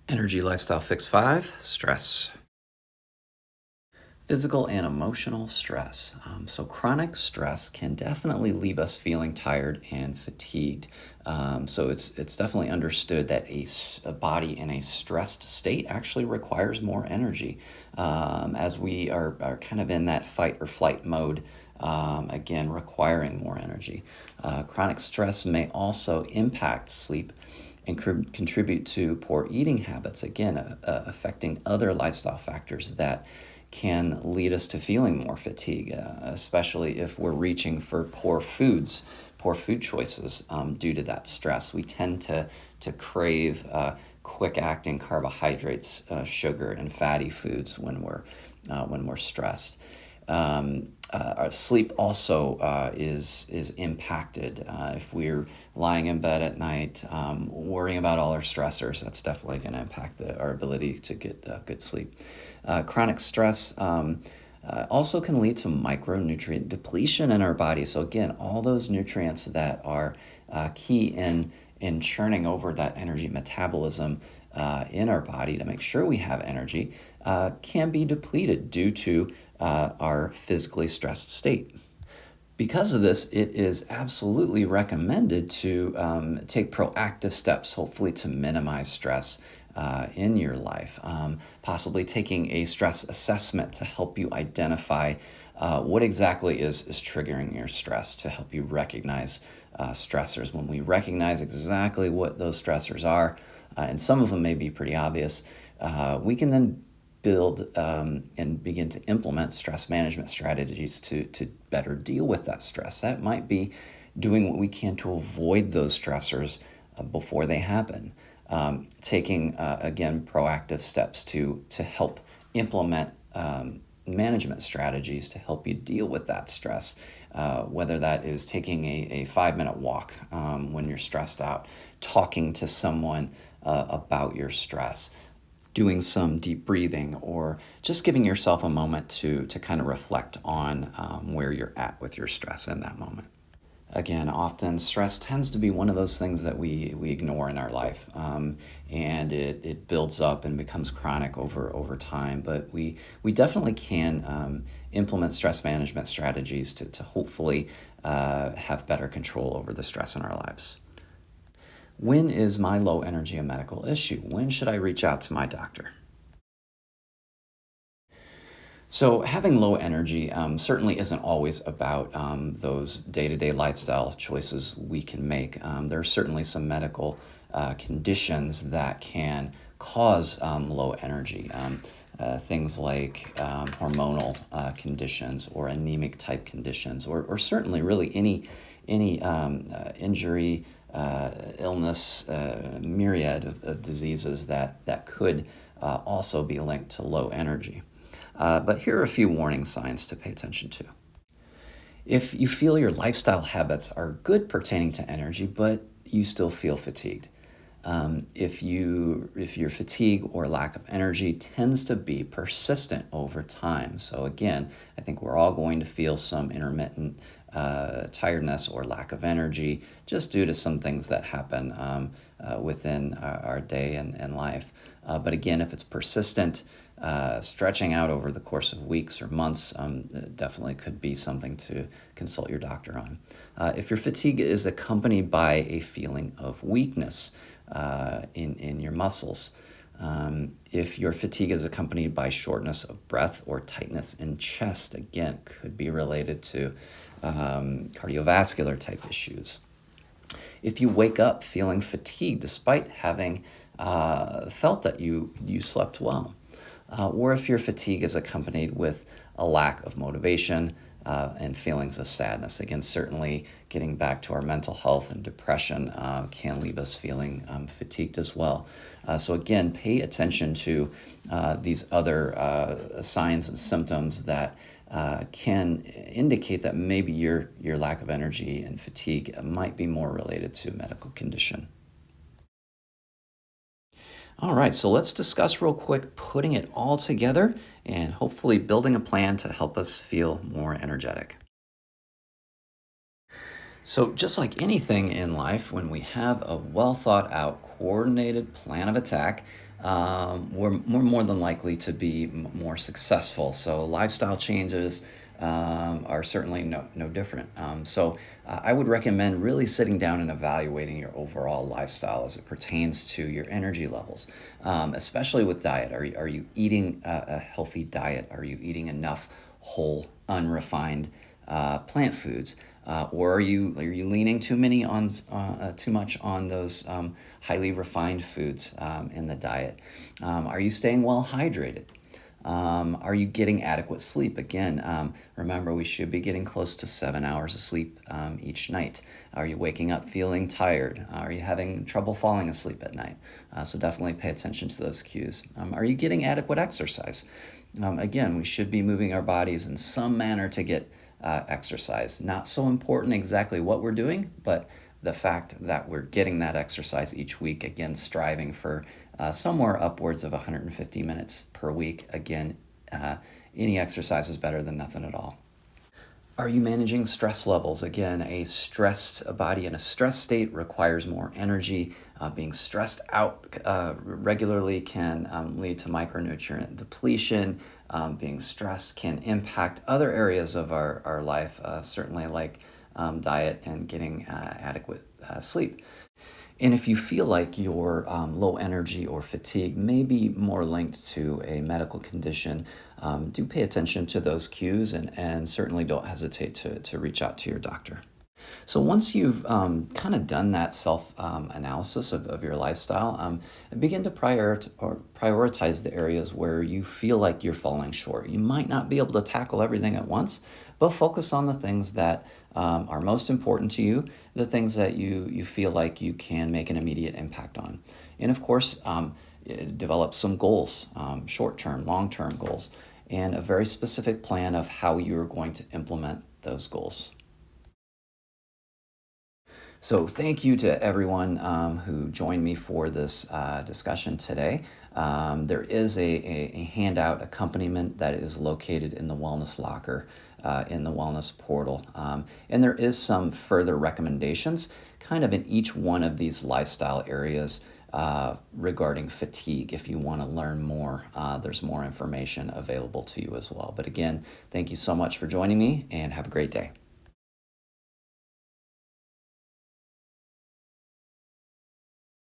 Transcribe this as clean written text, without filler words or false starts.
Energy Lifestyle Fix 5 Stress. Physical and emotional stress. So, chronic stress can definitely leave us feeling tired and fatigued. So, it's definitely understood that a body in a stressed state actually requires more energy as we are kind of in that fight or flight mode. Again, requiring more energy. Chronic stress may also impact sleep and contribute to poor eating habits, again, affecting other lifestyle factors that can lead us to feeling more fatigue, especially if we're reaching for poor food choices due to that stress. We tend to crave quick acting carbohydrates, sugar, and fatty foods when we're stressed. Our sleep also is impacted if we're lying in bed at night, worrying about all our stressors. That's definitely going to impact our ability to get good sleep. Chronic stress also can lead to micronutrient depletion in our body. So again, all those nutrients that are key in churning over that energy metabolism in our body to make sure we have energy can be depleted due to our physically stressed state. Because of this, it is absolutely recommended to take proactive steps, hopefully to minimize stress in your life. Possibly taking a stress assessment to help you identify what exactly is triggering your stress, to help you recognize stressors. When we recognize exactly what those stressors are, and some of them may be pretty obvious, we can then build and begin to implement stress management strategies to better deal with that stress. That might be doing what we can to avoid those stressors before they happen. Taking, again, proactive steps to help implement management strategies to help you deal with that stress, whether that is taking a 5-minute walk when you're stressed out, talking to someone about your stress, doing some deep breathing, or just giving yourself a moment to kind of reflect on where you're at with your stress in that moment. Again, often stress tends to be one of those things that we ignore in our life, and it builds up and becomes chronic over time. But we definitely can implement stress management strategies to hopefully have better control over the stress in our lives. When is my low energy a medical issue? When should I reach out to my doctor? So, having low energy certainly isn't always about those day to day lifestyle choices we can make. There are certainly some medical conditions that can cause low energy. Things like hormonal conditions or anemic type conditions, or certainly really any injury, illness, myriad of diseases that could also be linked to low energy. But here are a few warning signs to pay attention to. If you feel your lifestyle habits are good pertaining to energy, but you still feel fatigued. If your fatigue or lack of energy tends to be persistent over time. So again, I think we're all going to feel some intermittent tiredness or lack of energy just due to some things that happen within our day and life. But again, if it's persistent, stretching out over the course of weeks or months, definitely could be something to consult your doctor on. If your fatigue is accompanied by a feeling of weakness in your muscles, if your fatigue is accompanied by shortness of breath or tightness in chest, again, could be related to cardiovascular type issues. If you wake up feeling fatigued despite having felt that you slept well, or if your fatigue is accompanied with a lack of motivation and feelings of sadness. Again, certainly getting back to our mental health and depression can leave us feeling fatigued as well. So again, pay attention to these other signs and symptoms that can indicate that maybe your lack of energy and fatigue might be more related to a medical condition. All right, so let's discuss real quick putting it all together and hopefully building a plan to help us feel more energetic. So, just like anything in life, when we have a well thought out, coordinated plan of attack, we're more than likely to be more successful. So, lifestyle changes are certainly no different. I would recommend really sitting down and evaluating your overall lifestyle as it pertains to your energy levels, especially with diet. Are you eating a healthy diet? Are you eating enough whole, unrefined plant foods? Or are you leaning too much on those highly refined foods in the diet? Are you staying well hydrated? Are you getting adequate sleep? Again, remember we should be getting close to 7 hours of sleep each night. Are you waking up feeling tired? Are you having trouble falling asleep at night? So definitely pay attention to those cues. Are you getting adequate exercise? Again, we should be moving our bodies in some manner to get exercise. Not so important exactly what we're doing, but the fact that we're getting that exercise each week, again, striving for somewhere upwards of 150 minutes per week. Again, any exercise is better than nothing at all. Are you managing stress levels? Again, a body in a stress state requires more energy. Being stressed out regularly can lead to micronutrient depletion. Being stressed can impact other areas of our life, certainly like diet and getting adequate sleep. And if you feel like your low energy or fatigue may be more linked to a medical condition, do pay attention to those cues and certainly don't hesitate to reach out to your doctor. So once you've kind of done that self analysis of your lifestyle, begin to prioritize the areas where you feel like you're falling short. You might not be able to tackle everything at once, but focus on the things that are most important to you, the things that you feel like you can make an immediate impact on. And of course, develop some goals, short term, long term goals, and a very specific plan of how you're going to implement those goals. So thank you to everyone who joined me for this discussion today. There is a handout accompaniment that is located in the Wellness Locker in the Wellness Portal. And there is some further recommendations kind of in each one of these lifestyle areas regarding fatigue. If you want to learn more, there's more information available to you as well. But again, thank you so much for joining me and have a great day.